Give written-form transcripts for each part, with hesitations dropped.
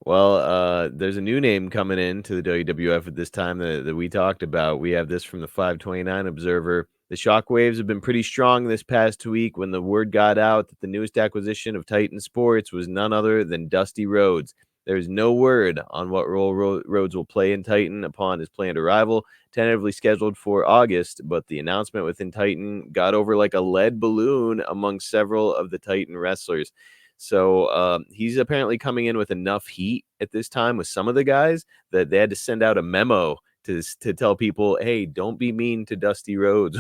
Well, there's a new name coming in to the WWF at this time that we talked about. We have this from the 529 Observer. The shockwaves have been pretty strong this past week when the word got out that the newest acquisition of Titan Sports was none other than Dusty Rhodes. There's no word on what role Rhodes will play in Titan upon his planned arrival, tentatively scheduled for August, but the announcement within Titan got over like a lead balloon among several of the Titan wrestlers. So he's apparently coming in with enough heat at this time with some of the guys that they had to send out a memo to tell people, hey, don't be mean to Dusty Rhodes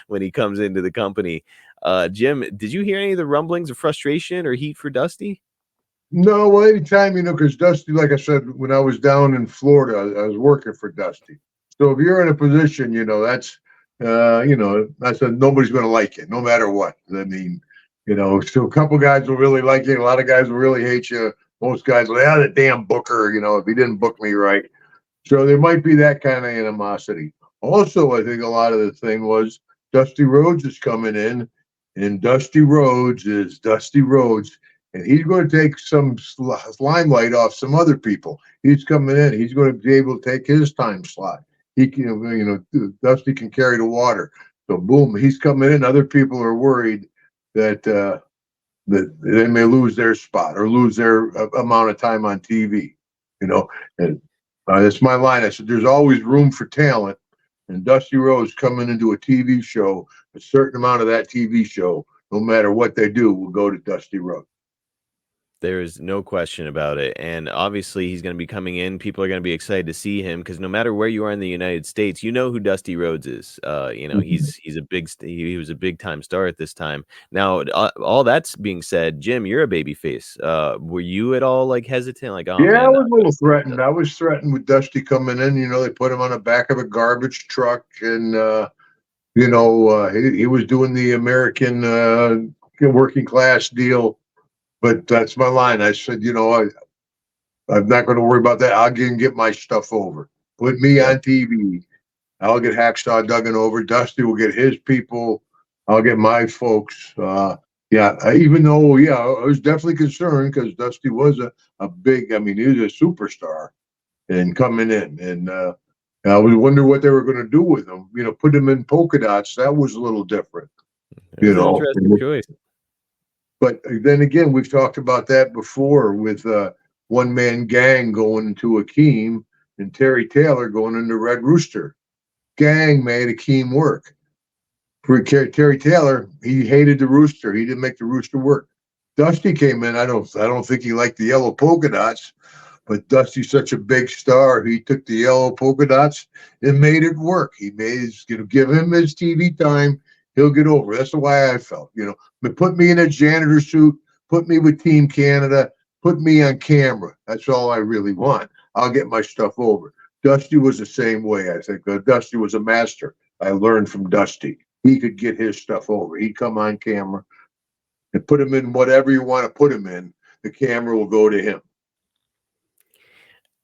when he comes into the company. Jim, did you hear any of the rumblings of frustration or heat for Dusty? No, well, anytime, because Dusty, like I said, when I was down in Florida, I was working for Dusty. So if you're in a position, that's, I said nobody's going to like you, no matter what. I mean, so a couple guys will really like you, a lot of guys will really hate you. Most guys will, the damn booker, if he didn't book me right. So there might be that kind of animosity. Also, I think a lot of the thing was Dusty Rhodes is coming in, and Dusty Rhodes is Dusty Rhodes. And he's going to take some limelight off some other people. He's coming in. He's going to be able to take his time slot. He can, Dusty can carry the water. So boom, he's coming in. Other people are worried that that they may lose their spot or lose their amount of time on TV. And that's my line. I said, there's always room for talent. And Dusty Rhodes coming into a TV show, a certain amount of that TV show, no matter what they do, will go to Dusty Rhodes. There's no question about it. And obviously he's going to be coming in. People are going to be excited to see him because no matter where you are in the United States, you know who Dusty Rhodes is. He was a big time star at this time. Now, all that's being said, Jim, you're a baby face. Were you at all like hesitant? Like, oh yeah, man, I was a little threatened. I was threatened with Dusty coming in. They put him on the back of a garbage truck and, he was doing the American working class deal. But that's my line. I said, I'm not going to worry about that. I'll get my stuff over. Put me on TV. I'll get Hacksaw Duggan over. Dusty will get his people. I'll get my folks. Even though, I was definitely concerned because Dusty was a big, he was a superstar and coming in. And I was wondering what they were going to do with him. Put him in polka dots. That was a little different. That's an interesting choice. But then again, we've talked about that before with One Man Gang going into Akeem and Terry Taylor going into Red Rooster. Gang made Akeem work. For Terry Taylor, he hated the Rooster. He didn't make the Rooster work. Dusty came in. I don't think he liked the yellow polka dots, but Dusty's such a big star. He took the yellow polka dots and made it work. He give him his TV time. He'll get over. That's the way I felt. But put me in a janitor suit, put me with Team Canada, put me on camera. That's all I really want. I'll get my stuff over. Dusty was the same way. I think Dusty was a master. I learned from Dusty. He could get his stuff over. He'd come on camera and put him in whatever you want to put him in. The camera will go to him.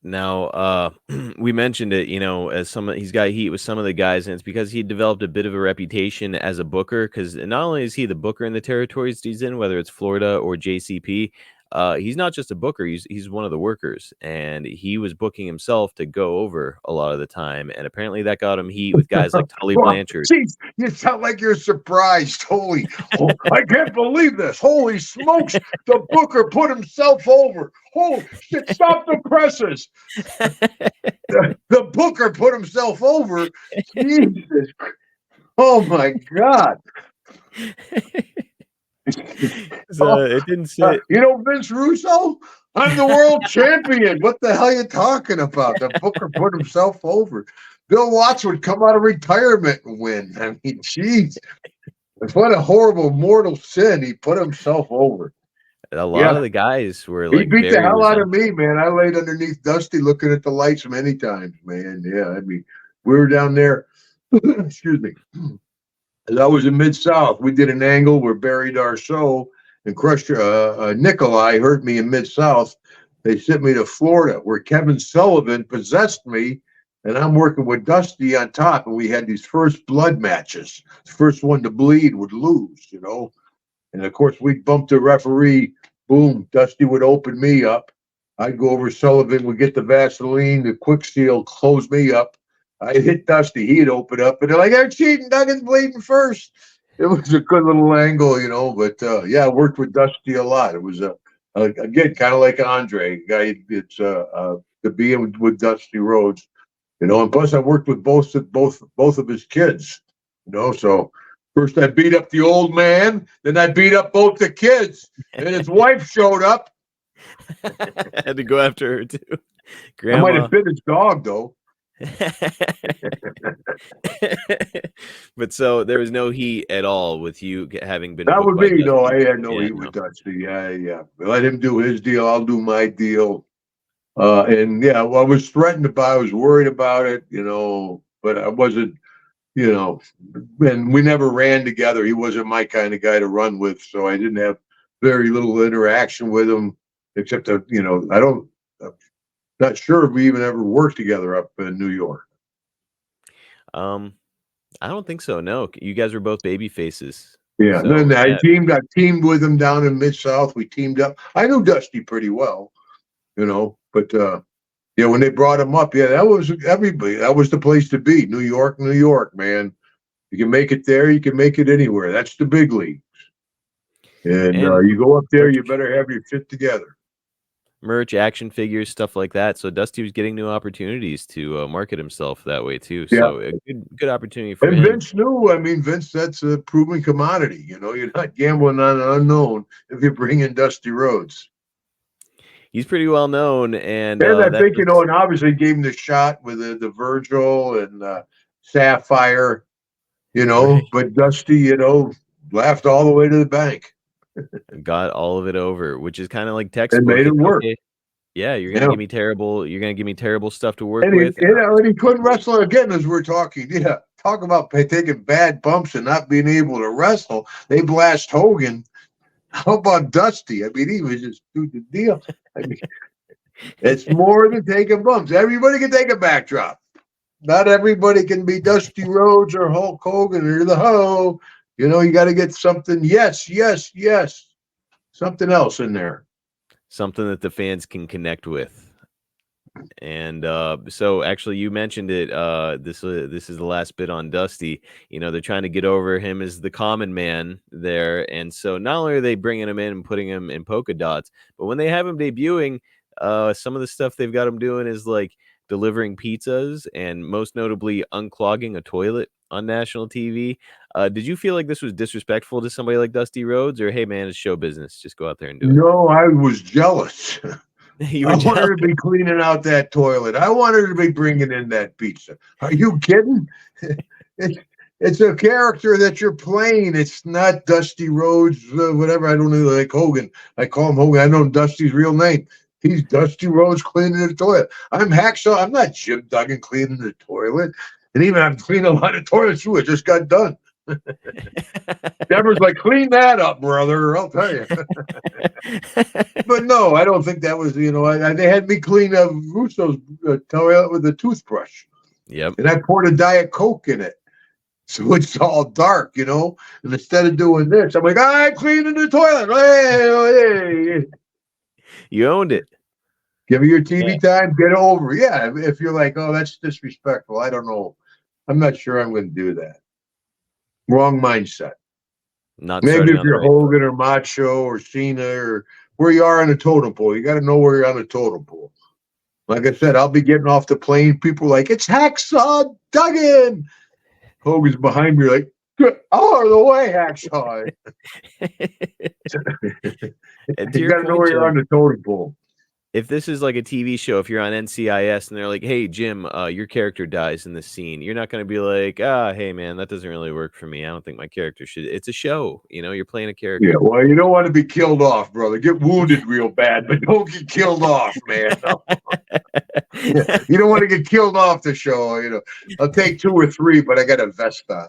Now, we mentioned it, as he's got heat with some of the guys, and it's because he developed a bit of a reputation as a booker. Because not only is he the booker in the territories he's in, whether it's Florida or JCP, he's not just a booker. He's one of the workers, and he was booking himself to go over a lot of the time. And apparently that got him heat with guys like Tully Blanchard. Geez, you sound like you're surprised. I can't believe this. Holy smokes. The booker put himself over. Holy shit, stop the presses. The booker put himself over. Jesus. Oh my God. It didn't sit. Vince Russo? I'm the world champion. What the hell are you talking about? The booker put himself over. Bill Watts would come out of retirement and win. I mean, geez. What a horrible mortal sin. He put himself over. A lot of the guys were like, he beat the hell out of me, man. I laid underneath Dusty looking at the lights many times, man. Yeah, we were down there. Excuse me. As I was in Mid-South, we did an angle where Barry Darsow and Crusher Nikolai hurt me in Mid-South. They sent me to Florida where Kevin Sullivan possessed me, and I'm working with Dusty on top, and we had these first blood matches. The first one to bleed would lose, And, of course, we'd bump the referee. Boom, Dusty would open me up. I'd go over. Sullivan would get the Vaseline, the quick seal, close me up. I'd hit Dusty. He'd open up, and they're like, "They're cheating. Duggan's bleeding first." It was a good little angle, But yeah, I worked with Dusty a lot. It was again kind of like Andre, guy. It's to be with Dusty Rhodes, And plus, I worked with both of his kids, So first I beat up the old man, then I beat up both the kids, and his wife showed up. Had to go after her too. Grandma. I might have bit his dog though. But so there was no heat at all with you having been. That would be no. I had no heat with Dusty. Yeah. Let him do his deal. I'll do my deal. And yeah, well, I was threatened about. I was worried about it. But I wasn't. And we never ran together. He wasn't my kind of guy to run with, so I didn't have very little interaction with him, except that I don't. Not sure if we even ever worked together up in New York. I don't think so. No, you guys were both baby faces. Yeah. So, then I teamed with him down in Mid-South. We teamed up. I knew Dusty pretty well, But when they brought him up, that was everybody. That was the place to be. New York, man. You can make it there. You can make it anywhere. That's the big leagues. And you go up there, you better have your shit together. Merch, action figures, stuff like that. So Dusty was getting new opportunities to market himself that way too. Yeah. So a good opportunity for him. And Vince knew. I mean, Vince, that's a proven commodity. You're not gambling on an unknown if you bring in Dusty Rhodes. He's pretty well known, and I think and obviously gave him the shot with the Virgil and Sapphire, Right. But Dusty, laughed all the way to the bank. Got all of it over, which is kind of like textbook. And made it work. Okay. Yeah, you're gonna give me terrible. You're gonna give me terrible stuff to work with. And he couldn't wrestle again, as we're talking. Yeah, talk about taking bad bumps and not being able to wrestle. They blast Hogan. How about Dusty? I mean, he was just doing the deal. I mean, it's more than taking bumps. Everybody can take a backdrop. Not everybody can be Dusty Rhodes or Hulk Hogan or the Ho. You got to get something. Yes. Something else in there. Something that the fans can connect with. And so actually you mentioned it. This is the last bit on Dusty. They're trying to get over him as the common man there. And so not only are they bringing him in and putting him in polka dots, but when they have him debuting, some of the stuff they've got him doing is like delivering pizzas and most notably unclogging a toilet on national TV. Did you feel like this was disrespectful to somebody like Dusty Rhodes, or hey man, it's show business, just go out there and do it? No, I was jealous. I wanted to be cleaning out that toilet. I wanted to be bringing in that pizza. Are you kidding? It's a character that you're playing. It's not Dusty Rhodes, whatever. I don't know, like Hogan. I call him Hogan. I know Dusty's real name. He's Dusty Rhodes cleaning the toilet. I'm Hacksaw. I'm not Jim Duggan cleaning the toilet. And even I'm cleaning a lot of toilets too. It just got done. Deborah's like, clean that up, brother. I'll tell you. But no, I don't think that was, they had me clean Russo's toilet with a toothbrush. Yep. And I poured a Diet Coke in it. So it's all dark, And instead of doing this, I'm like, I'm cleaning the toilet. Hey. You owned it. Give me your TV time, get it over. Yeah, if you're like, oh, that's disrespectful. I don't know. I'm not sure I'm going to do that. Wrong mindset. Maybe if you're Hogan or Macho or Cena or where you are on the totem pole, you got to know where you're on the totem pole. Like I said, I'll be getting off the plane. People are like, it's Hacksaw Duggan. Hogan's behind me like, get out of the way, Hacksaw. You got to know where you're on the totem pole. If this is like a TV show, if you're on NCIS and they're like, hey, Jim, your character dies in this scene, you're not going to be like, hey, man, that doesn't really work for me. I don't think my character should. It's a show. You're playing a character. Yeah, well, you don't want to be killed off, brother. Get wounded real bad, but don't get killed off, man. You don't want to get killed off the show. I'll take 2 or 3, but I got a vest on.